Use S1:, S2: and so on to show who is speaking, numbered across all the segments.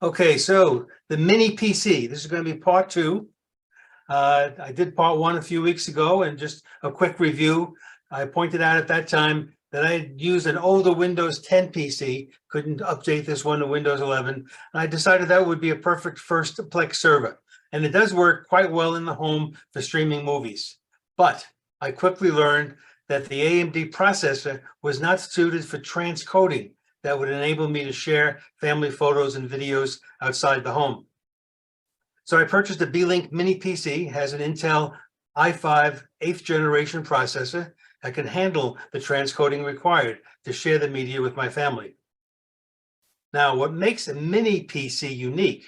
S1: Okay, so the mini PC, this is going to be part two. I did part one a few weeks ago, and just a quick review. I pointed out at that time that I had used an older Windows 10 PC, couldn't update this one to Windows 11. And I decided that would be a perfect first Plex server. And it does work quite well in the home for streaming movies. But I quickly learned that the AMD processor was not suited for transcoding that would enable me to share family photos and videos outside the home. So I purchased a Beelink mini PC, has an Intel i5 8th generation processor that can handle the transcoding required to share the media with my family. Now, what makes a mini PC unique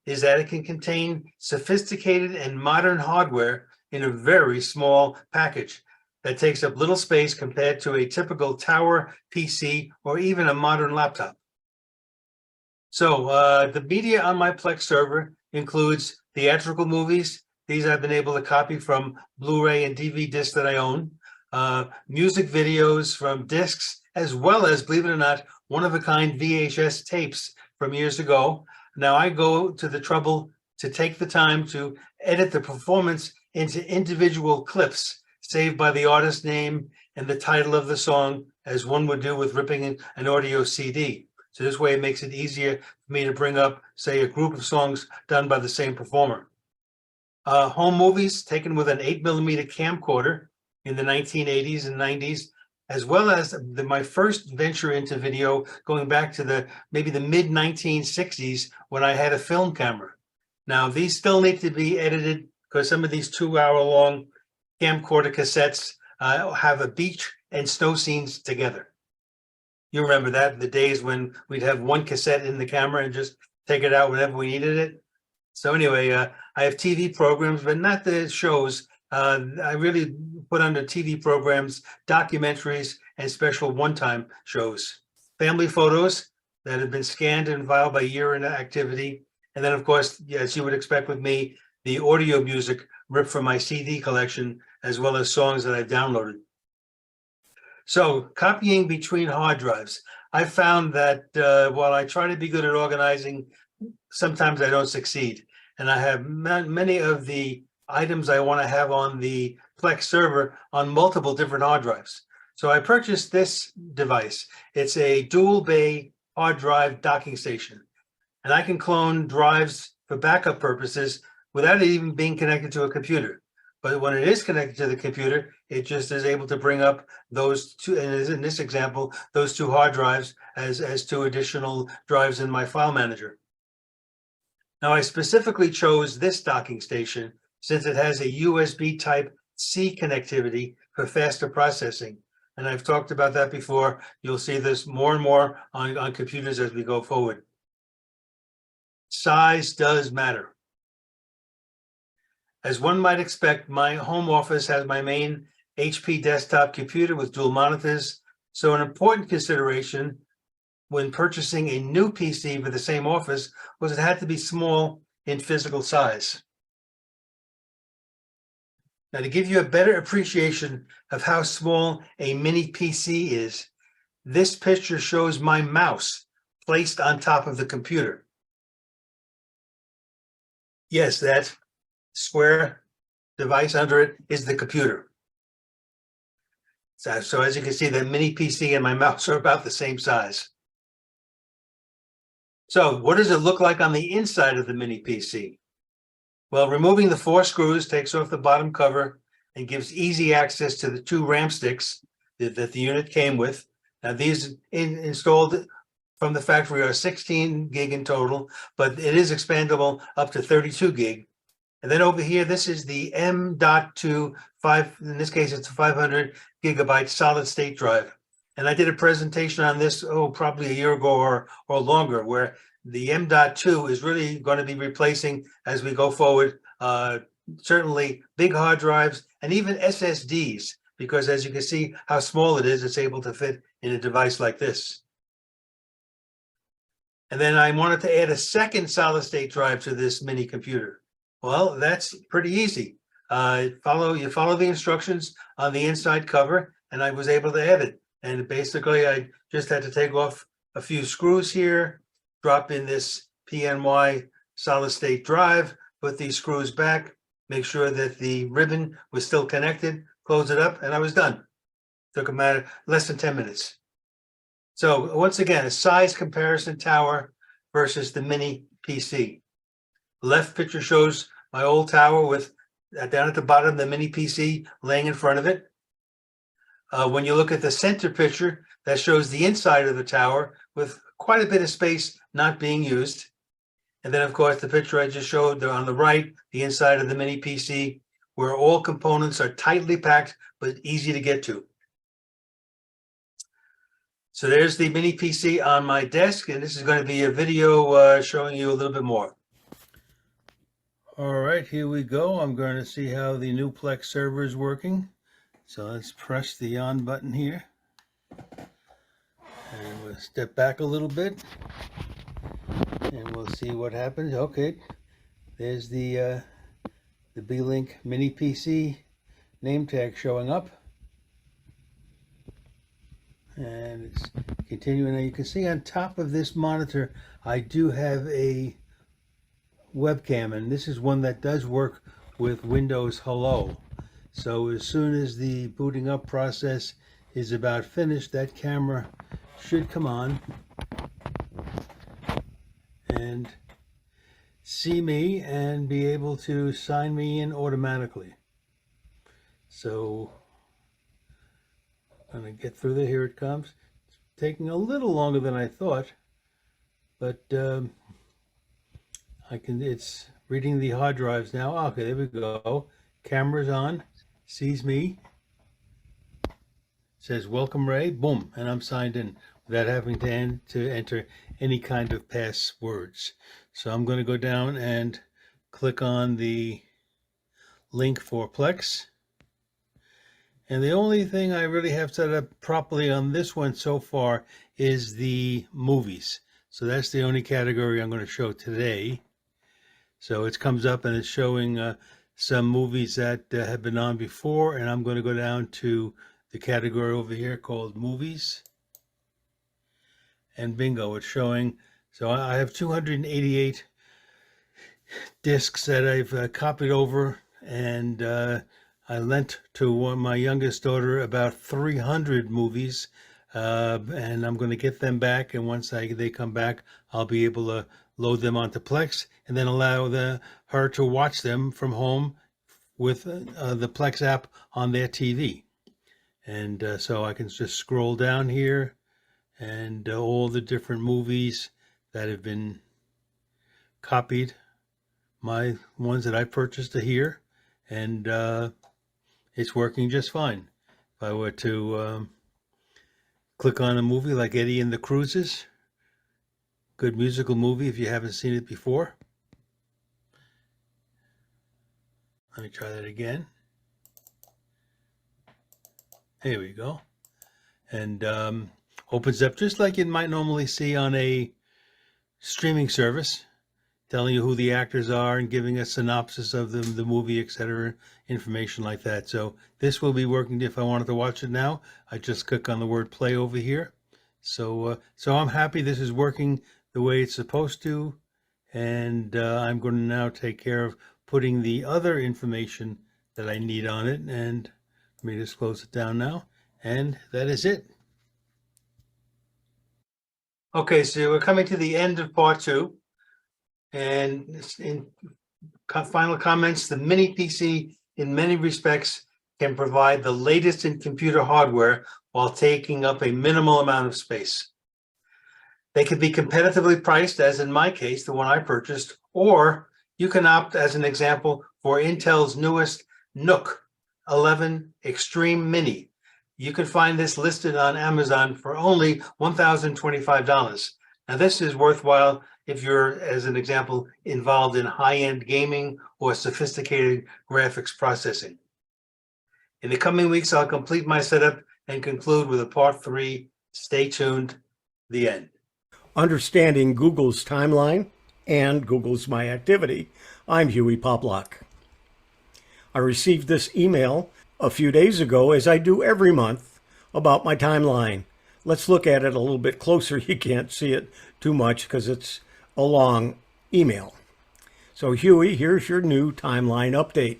S1: is that it can contain sophisticated and modern hardware in a very small package that takes up little space compared to a typical tower PC or even a modern laptop. So the media on my Plex server includes theatrical movies. These I've been able to copy from Blu-ray and DVD discs that I own, music videos from discs, as well as, believe it or not, one-of-a-kind VHS tapes from years ago. Now I go to the trouble to take the time to edit the performance into individual clips saved by the artist name and the title of the song, as one would do with ripping an audio CD. So this way it makes it easier for me to bring up, say, a group of songs done by the same performer. Home movies taken with an 8mm camcorder in the 1980s and 90s, as well as my first venture into video going back to maybe the mid-1960s when I had a film camera. Now, these still need to be edited because some of these 2-hour-long camcorder cassettes have a beach and snow scenes together. You remember that, the days when we'd have one cassette in the camera and just take it out whenever we needed it. So anyway, I have TV programs, but not the shows. I really put under TV programs, documentaries, and special one-time shows. Family photos that have been scanned and filed by year in activity. And then, of course, as you would expect with me, the audio music ripped from my CD collection, as well as songs that I've downloaded. So copying between hard drives. I found that while I try to be good at organizing, sometimes I don't succeed. And I have many of the items I want to have on the Plex server on multiple different hard drives. So I purchased this device. It's a dual bay hard drive docking station. And I can clone drives for backup purposes without it even being connected to a computer. But when it is connected to the computer, it just is able to bring up those two, and in this example, those two hard drives as two additional drives in my file manager. Now, I specifically chose this docking station since it has a USB Type-C connectivity for faster processing. And I've talked about that before. You'll see this more and more on computers as we go forward. Size does matter. As one might expect, my home office has my main HP desktop computer with dual monitors. So an important consideration when purchasing a new PC for the same office was it had to be small in physical size. Now, to give you a better appreciation of how small a mini PC is, this picture shows my mouse placed on top of the computer. Yes, that square device under it is the computer. So as you can see, the mini PC and my mouse are about the same size. So what does it look like on the inside of the mini PC? Well, removing the 4 screws takes off the bottom cover and gives easy access to the 2 RAM sticks that the unit came with. Now, these installed from the factory are 16 gig in total, but it is expandable up to 32 gig. And then over here, this is the M.2 in this case, it's a 500 gigabyte solid state drive. And I did a presentation on this, probably a year ago or longer, where the M.2 is really going to be replacing, as we go forward, certainly big hard drives and even SSDs, because as you can see how small it is, it's able to fit in a device like this. And then I wanted to add a second solid state drive to this mini computer. Well, that's pretty easy. You follow the instructions on the inside cover, and I was able to add it. And basically, I just had to take off a few screws here, drop in this PNY solid state drive, put these screws back, make sure that the ribbon was still connected, close it up, and I was done. Took a matter less than 10 minutes. So once again, a size comparison tower versus the mini PC. Left picture shows my old tower with down at the bottom, the mini PC laying in front of it. When you look at the center picture, that shows the inside of the tower with quite a bit of space not being used. And then, of course, the picture I just showed on the right, the inside of the mini PC, where all components are tightly packed but easy to get to. So there's the mini PC on my desk, and this is going to be a video showing you a little bit more. All right, here we go. I'm going to see how the new Plex server is working. So let's press the on button here. And we'll step back a little bit. And we'll see what happens. Okay, there's the Beelink mini PC name tag showing up. And it's continuing. Now you can see on top of this monitor, I do have a webcam, and this is one that does work with Windows Hello. So as soon as the booting up process is about finished, that camera should come on and see me and be able to sign me in automatically. So I'm going to get through there. Here it comes. It's taking a little longer than I thought, but it's reading the hard drives now. Okay, there we go. Camera's on, sees me, says welcome Ray, boom, and I'm signed in without having to enter any kind of passwords. So I'm going to go down and click on the link for Plex. And the only thing I really have set up properly on this one so far is the movies. So that's the only category I'm going to show today. So it comes up and it's showing some movies that have been on before, and I'm going to go down to the category over here called movies. And bingo, it's showing. So I have 288 discs that I've copied over, and I lent to my youngest daughter about 300 movies, and I'm going to get them back. And once they come back, I'll be able to load them onto Plex and then allow her to watch them from home with the Plex app on their TV. And so I can just scroll down here, and all the different movies that have been copied, my ones that I purchased are here, and it's working just fine. If I were to click on a movie like Eddie and the Cruisers, good musical movie if you haven't seen it before. Let me try that again. Here we go. And opens up just like you might normally see on a streaming service, telling you who the actors are and giving a synopsis of the movie, etc., information like that. So this will be working. If I wanted to watch it now, I just click on the word play over here. So I'm happy this is working the way it's supposed to, and I'm going to now take care of putting the other information that I need on it. And let me just close it down now, and that is it. Okay, so we're coming to the end of part 2. And in final comments, the mini PC in many respects can provide the latest in computer hardware while taking up a minimal amount of space. They could be competitively priced, as in my case, the one I purchased, or you can opt, as an example, for Intel's newest NUC 11 Extreme Mini. You can find this listed on Amazon for only $1,025. Now, this is worthwhile if you're, as an example, involved in high-end gaming or sophisticated graphics processing. In the coming weeks, I'll complete my setup and conclude with a part 3. Stay tuned. The end.
S2: Understanding Google's timeline and Google's My Activity. I'm Hewie Poplock. I received this email a few days ago, as I do every month, about my timeline. Let's look at it a little bit closer. You can't see it too much because it's along email. So Hewie, here's your new timeline update.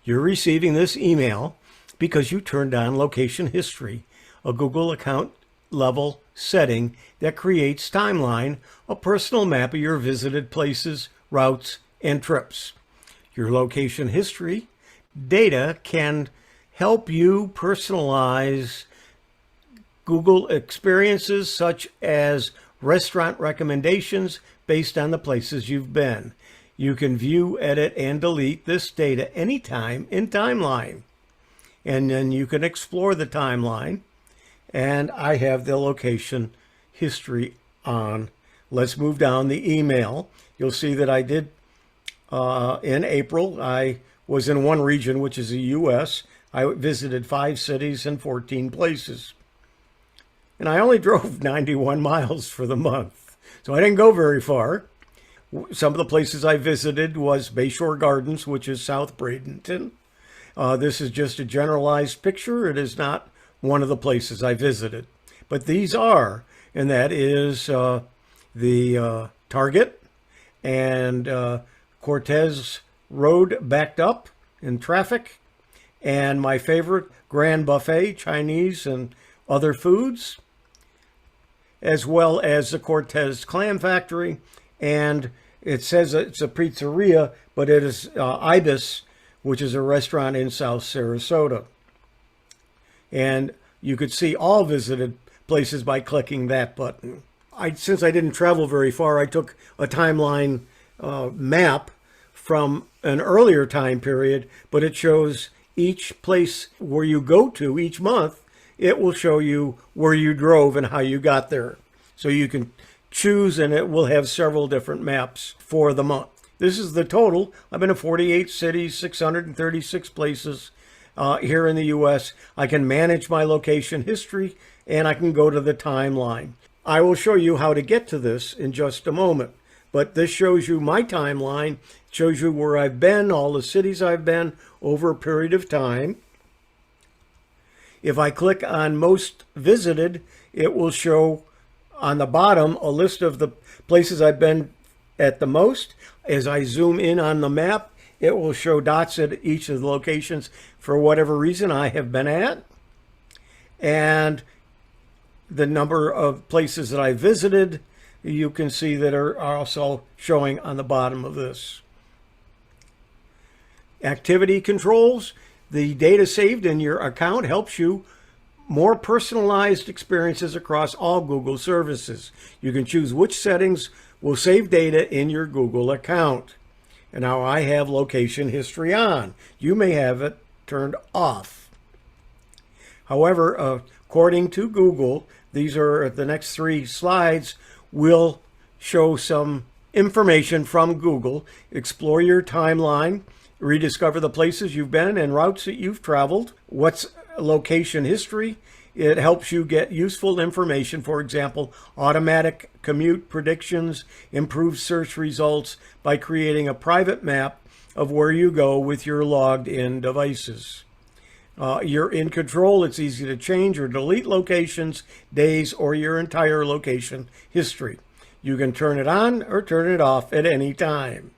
S2: You're receiving this email because you turned on location history, a Google account level setting that creates timeline, a personal map of your visited places, routes, and trips. Your location history data can help you personalize Google experiences such as restaurant recommendations based on the places you've been. You can view, edit, and delete this data anytime in timeline. And then you can explore the timeline. And I have the location history on. Let's move down the email. You'll see that I did in April, I was in one region, which is the U.S. I visited 5 cities and 14 places. And I only drove 91 miles for the month. So I didn't go very far. Some of the places I visited was Bayshore Gardens, which is South Bradenton. This is just a generalized picture. It is not one of the places I visited. But these are, and that is the Target and Cortez Road backed up in traffic, and my favorite Grand Buffet, Chinese and other foods, as well as the Cortez Clam Factory. And it says it's a pizzeria, but it is Ibis, which is a restaurant in South Sarasota. And you could see all visited places by clicking that button. Since I didn't travel very far, I took a timeline map from an earlier time period, but it shows each place where you go to each month. It will show you where you drove and how you got there. So you can choose, and it will have several different maps for the month. This is the total. I've been to 48 cities, 636 places here in the U.S. I can manage my location history, and I can go to the timeline. I will show you how to get to this in just a moment. But this shows you my timeline, shows you where I've been, all the cities I've been over a period of time. If I click on most visited, it will show on the bottom a list of the places I've been at the most. As I zoom in on the map, it will show dots at each of the locations for whatever reason I have been at, and the number of places that I visited, you can see that are also showing on the bottom of this. Activity controls. The data saved in your account helps you more personalized experiences across all Google services. You can choose which settings will save data in your Google account. And now I have location history on. You may have it turned off. However, according to Google, these are the next 3 slides will show some information from Google. Explore your timeline, rediscover the places you've been and routes that you've traveled. What's location history? It helps you get useful information. For example, automatic commute predictions, improved search results by creating a private map of where you go with your logged in devices. You're in control. It's easy to change or delete locations, days, or your entire location history. You can turn it on or turn it off at any time.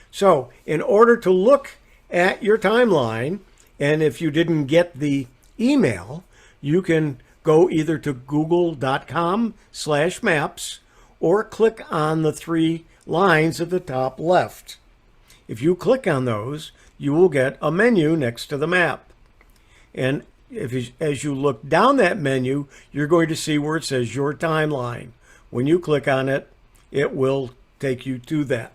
S2: So in order to look at your timeline, and if you didn't get the email, you can go either to google.com/maps or click on the 3 lines at the top left. If you click on those, you will get a menu next to the map. And as you look down that menu, you're going to see where it says your timeline. When you click on it, it will take you to that.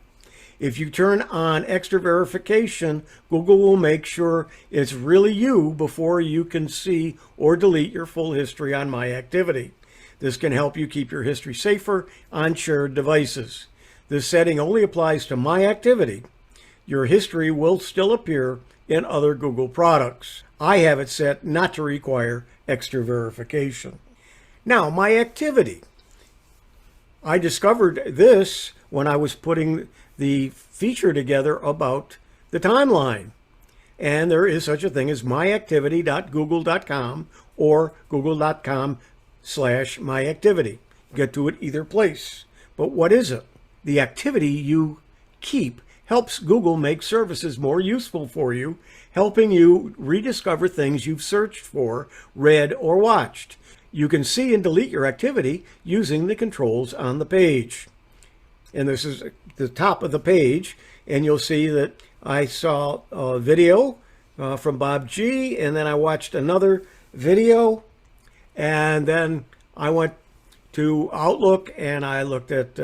S2: If you turn on extra verification, Google will make sure it's really you before you can see or delete your full history on My Activity. This can help you keep your history safer on shared devices. This setting only applies to My Activity. Your history will still appear in other Google products. I have it set not to require extra verification. Now, My Activity. I discovered this when I was putting the feature together about the timeline. And there is such a thing as myactivity.google.com or google.com/myactivity. Get to it either place. But what is it? The activity you keep helps Google make services more useful for you, helping you rediscover things you've searched for, read, or watched. You can see and delete your activity using the controls on the page. And this is the top of the page, and you'll see that I saw a video from Bob G, and then I watched another video, and then I went to Outlook and I looked at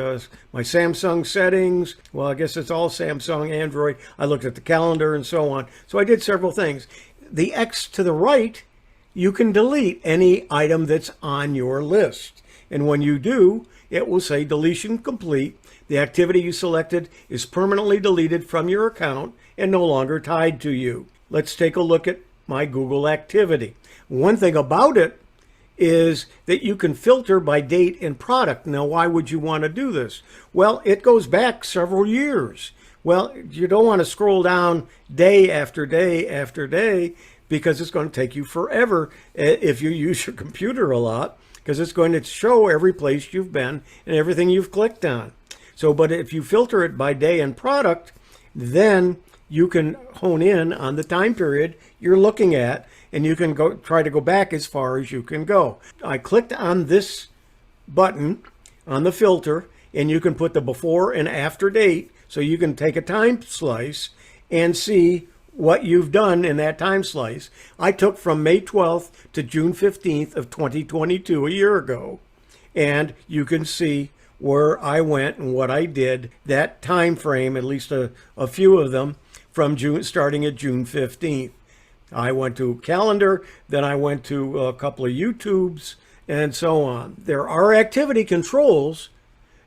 S2: my Samsung settings. Well, I guess it's all Samsung, Android. I looked at the calendar and so on. So I did several things. The X to the right, you can delete any item that's on your list. And when you do, it will say deletion complete. The activity you selected is permanently deleted from your account and no longer tied to you. Let's take a look at my Google activity. One thing about it is that you can filter by date and product. Now, why would you want to do this? Well, it goes back several years. Well, you don't want to scroll down day after day after day because it's going to take you forever if you use your computer a lot, because it's going to show every place you've been and everything you've clicked on. So, but if you filter it by day and product, then you can hone in on the time period you're looking at, and you can try to go back as far as you can go. I clicked on this button on the filter, and you can put the before and after date, so you can take a time slice and see what you've done in that time slice. I took from May 12th to June 15th of 2022, a year ago, and you can see where I went and what I did that time frame, at least a few of them, from starting at June 15th. I went to calendar, then I went to a couple of YouTubes, and so on. There are activity controls.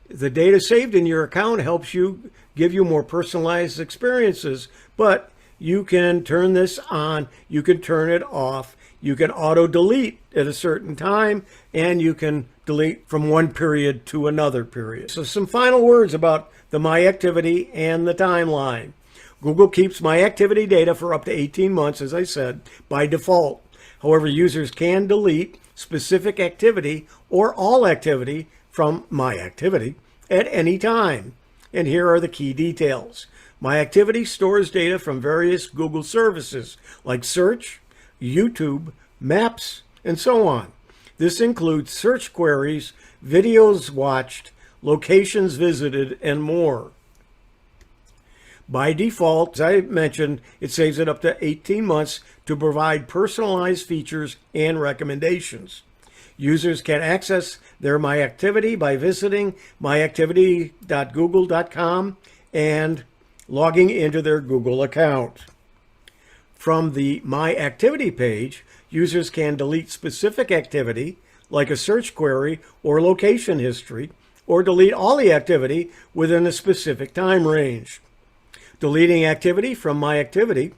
S2: The data saved in your account helps you give you more personalized experiences, but you can turn this on, you can turn it off, you can auto delete at a certain time, and you can delete from one period to another period. So some final words about the My Activity and the timeline. Google keeps My Activity data for up to 18 months, as I said, by default. However, users can delete specific activity or all activity from My Activity at any time. And here are the key details. My Activity stores data from various Google services like Search, YouTube, Maps, and so on. This includes search queries, videos watched, locations visited, and more. By default, as I mentioned, it saves it up to 18 months to provide personalized features and recommendations. Users can access their My Activity by visiting myactivity.google.com and logging into their Google account. From the My Activity page, users can delete specific activity, like a search query or location history, or delete all the activity within a specific time range. Deleting activity from My Activity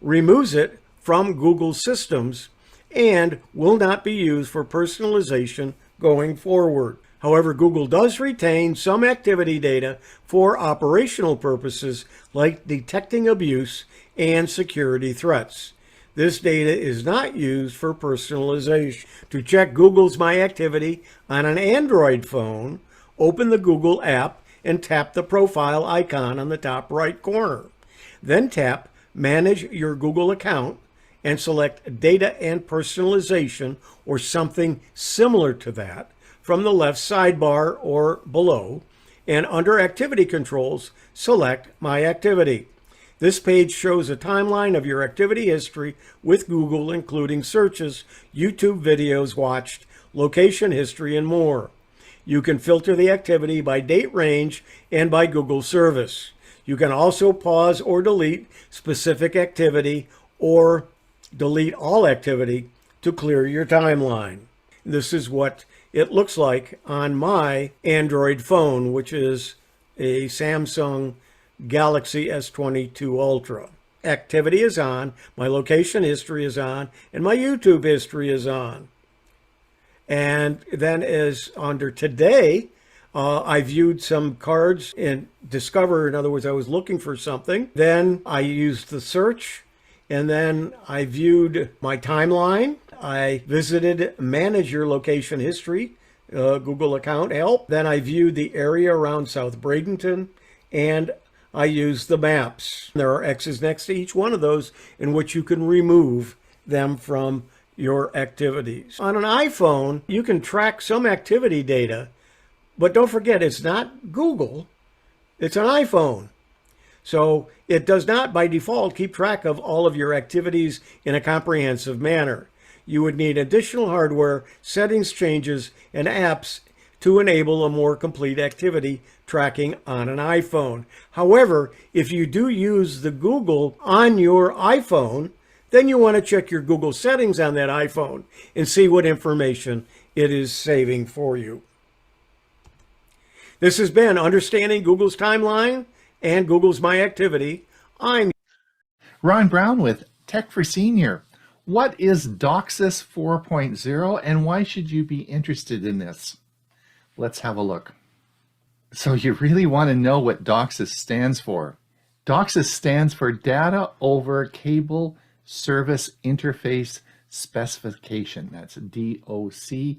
S2: removes it from Google systems and will not be used for personalization going forward. However, Google does retain some activity data for operational purposes like detecting abuse and security threats. This data is not used for personalization. To check Google's My Activity on an Android phone, open the Google app and tap the profile icon on the top right corner. Then tap Manage Your Google Account and select Data and Personalization or something similar to that from the left sidebar or below, and under Activity Controls, select My Activity. This page shows a timeline of your activity history with Google, including searches, YouTube videos watched, location history, and more. You can filter the activity by date range and by Google service. You can also pause or delete specific activity or delete all activity to clear your timeline. This is what it looks like on my Android phone, which is a Samsung Galaxy S22 Ultra. Activity is on, my location history is on, and my YouTube history is on. And then as under today, I viewed some cards and discovered, in other words, I was looking for something. Then I used the search, and then I viewed my timeline. I visited Manage Your Location History Google account help. Then I viewed the area around South Bradenton, and I used the maps. There are X's next to each one of those in which you can remove them from your activities. On an iPhone, you can track some activity data, but don't forget, it's not Google, it's an iPhone. So it does not, by default, keep track of all of your activities in a comprehensive manner. You would need additional hardware, settings changes, and apps to enable a more complete activity tracking on an iPhone. However, if you do use the Google on your iPhone, then you want to check your Google settings on that iPhone and see what information it is saving for you. This has been Understanding Google's Timeline and Google's My Activity. I'm
S3: Ron Brown with Tech for Senior. What is Docsis 4.0 and why should you be interested in this? Let's have a look. So you really want to know what Docsis stands for. Docsis stands for Data Over Cable Service Interface Specification. That's DOCSIS.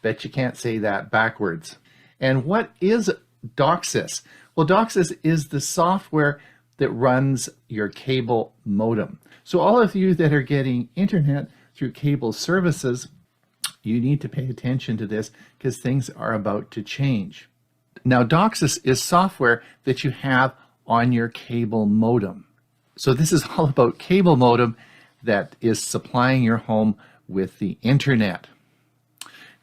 S3: Bet you can't say that backwards. And what is Docsis? Well, Docsis is the software that runs your cable modem. So all of you that are getting internet through cable services, you need to pay attention to this because things are about to change. Now, Docsis is software that you have on your cable modem. So this is all about cable modem that is supplying your home with the internet.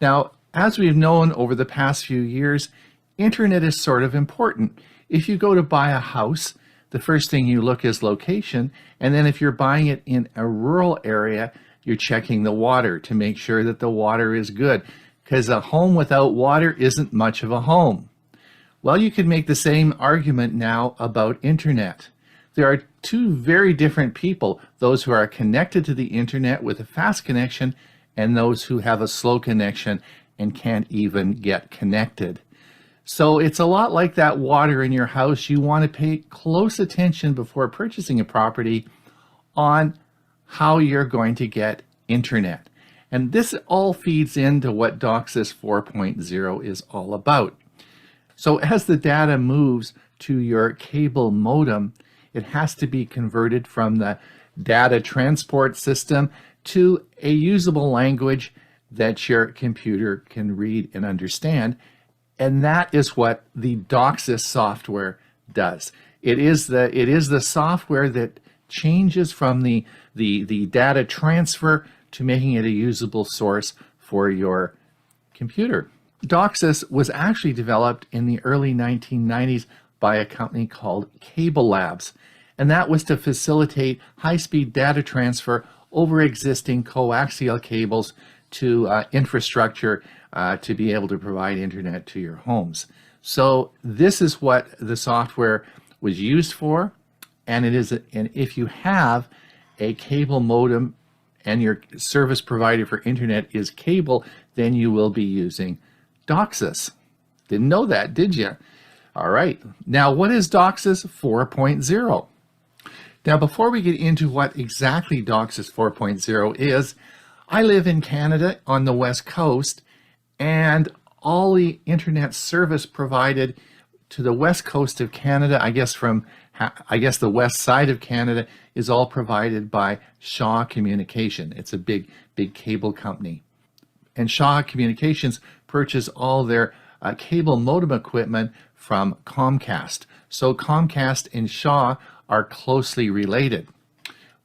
S3: Now, as we've known over the past few years, internet is sort of important. If you go to buy a house, the first thing you look is location, and then if you're buying it in a rural area, you're checking the water to make sure that the water is good, because a home without water isn't much of a home. Well, you can make the same argument now about internet. There are two very different people, those who are connected to the internet with a fast connection and those who have a slow connection and can't even get connected. So it's a lot like that water in your house. You want to pay close attention before purchasing a property on how you're going to get internet. And this all feeds into what Docsis 4.0 is all about. So as the data moves to your cable modem, it has to be converted from the data transport system to a usable language that your computer can read and understand. And that is what the Docsis software does. It is the software that changes from the data transfer to making it a usable source for your computer. Docsis was actually developed in the early 1990s by a company called Cable Labs, and that was to facilitate high-speed data transfer over existing coaxial cables to infrastructure to be able to provide internet to your homes. So this is what the software was used for, and and if you have a cable modem and your service provider for internet is cable, then you will be using Docsis. Didn't know that, did you? All right. Now, what is Docsis 4.0? Now, before we get into what exactly Docsis 4.0 is, I live in Canada on the West Coast, and all the internet service provided to the West Coast of Canada, I guess the west side of Canada, is all provided by Shaw Communication. It's a big cable company. And Shaw Communications purchase all their cable modem equipment from Comcast. So Comcast and Shaw are closely related.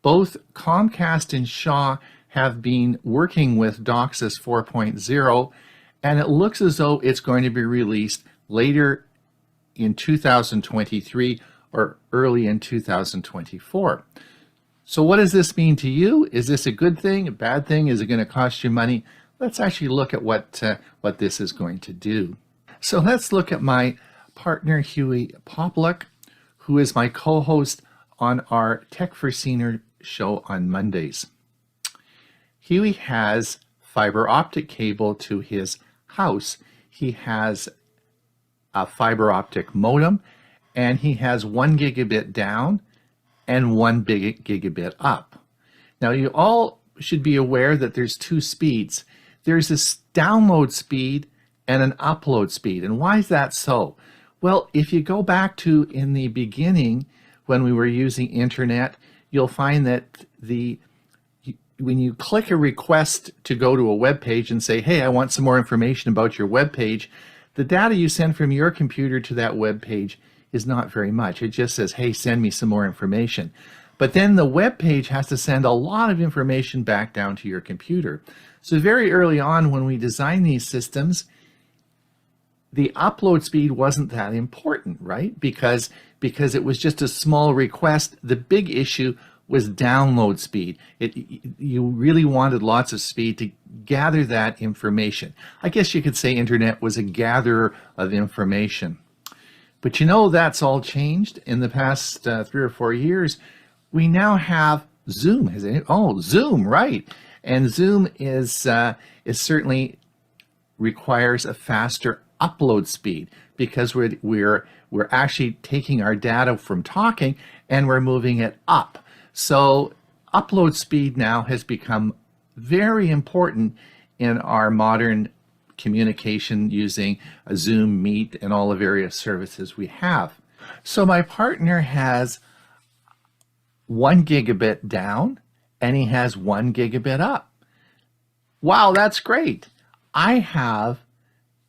S3: Both Comcast and Shaw have been working with Docsis 4.0, and it looks as though it's going to be released later in 2023 or early in 2024. So what does this mean to you? Is this a good thing, a bad thing? Is it going to cost you money? Let's actually look at what this is going to do. So let's look at my partner, Hewie Poplock, who is my co-host on our Tech for Senior show on Mondays. Hewie has fiber optic cable to his house. He has a fiber optic modem, and he has 1 gigabit down and 1 gigabit up. Now, you all should be aware that there's two speeds. there's this download speed and an upload speed. And why is that so? Well, if you go back to in the beginning when we were using internet, you'll find that when you click a request to go to a web page and say, hey, I want some more information about your web page, the data you send from your computer to that web page is not very much. It just says, hey, send me some more information. But then the web page has to send a lot of information back down to your computer. So very early on when we designed these systems, the upload speed wasn't that important, right? Because it was just a small request. The big issue was download speed. You really wanted lots of speed to gather that information. I guess you could say internet was a gatherer of information. But you know, that's all changed in the past 3 or 4 years. We now have Zoom. Zoom, right? And Zoom is certainly requires a faster upload speed because we're actually taking our data from talking and we're moving it up. So upload speed now has become very important in our modern communication using Zoom, Meet, and all the various services we have. So my partner has 1 gigabit down and he has 1 gigabit up. Wow, that's great. I have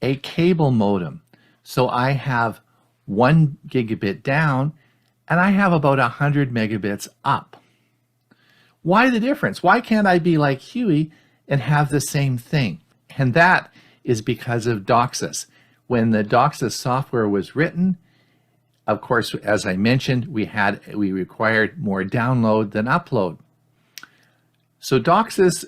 S3: a cable modem. So I have 1 gigabit down and I have about 100 megabits up. Why the difference? Why can't I be like Hewie and have the same thing? And that is because of Docsis. When the Docsis software was written, of course, as I mentioned, we required more download than upload. So Docsis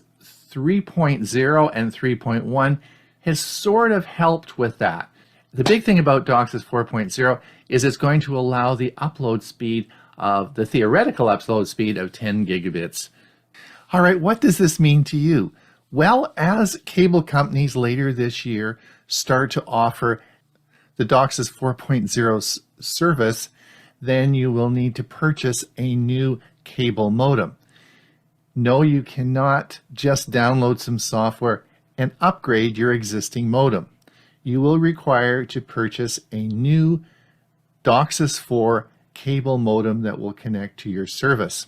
S3: 3.0 and 3.1 has sort of helped with that. The big thing about Docsis 4.0 is it's going to allow the upload speed of the theoretical upload speed of 10 gigabits. All right, what does this mean to you? Well, as cable companies later this year start to offer the Docsis 4.0 service, then you will need to purchase a new cable modem. No, you cannot just download some software and upgrade your existing modem. You will require to purchase a new Docsis 4 cable modem that will connect to your service.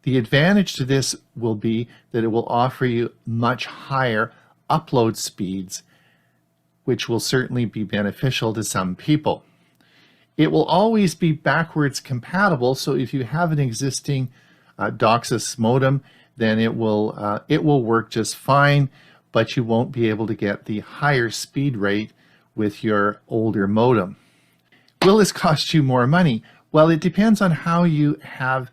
S3: The advantage to this will be that it will offer you much higher upload speeds, which will certainly be beneficial to some people. It will always be backwards compatible, so if you have an existing Docsis modem, then it will work just fine, but you won't be able to get the higher speed rate with your older modem. Will this cost you more money? Well, it depends on how you have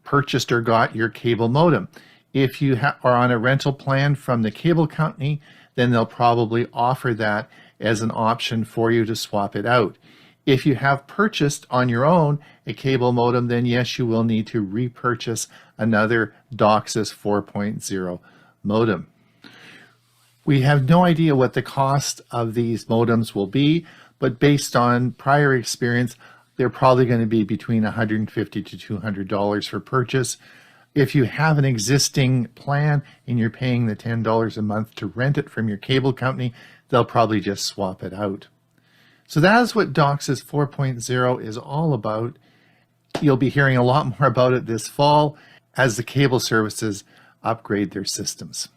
S3: purchased or got your cable modem. If you are on a rental plan from the cable company, then they'll probably offer that as an option for you to swap it out. If you have purchased on your own a cable modem, then yes, you will need to repurchase another Docsis 4.0 modem. We have no idea what the cost of these modems will be, but based on prior experience, they're probably going to be between $150 to $200 for purchase. If you have an existing plan and you're paying the $10 a month to rent it from your cable company, they'll probably just swap it out. So that is what Docsis 4.0 is all about. You'll be hearing a lot more about it this fall as the cable services upgrade their systems.